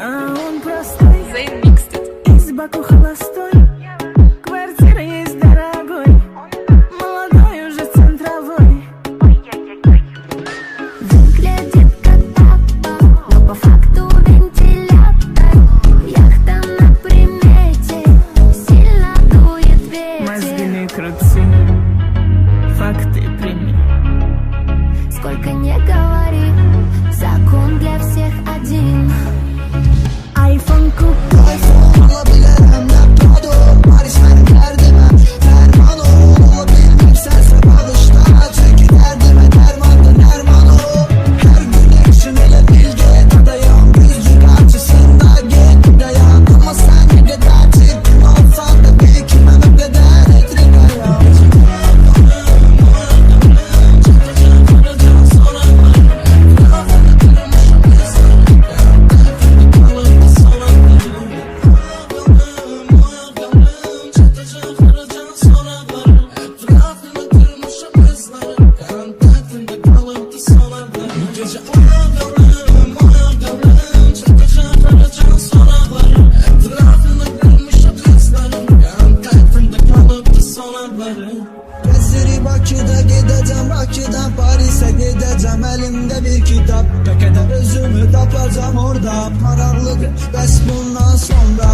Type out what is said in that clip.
А он простой, Zayn mixed it. из Баку холостой. Квартира есть дорогой, молодой уже центровой. Выглядит как папа, но по факту вентилятор. Яхта на примете, сильно дует Мозги ветер. не крути, факты прими. Сколько не говори, закон для всех один. iPhone купи, Alabilirim laptopu Paris benim derdime Derman olabilmek sense bağışta Çünkü derdime dermandı derman o. Her gün action ile bilge Dadayım gözcü karşısında Git dayan ama sen ne kadar çirkin olsan da bil ki ben o kadar etrik ayağım. Geziri Bakı'da gideceğim Bakı'dan Paris'e gideceğim elimde bir kitap Pekede özümü tapacağım orada Karanlık bes bundan sonra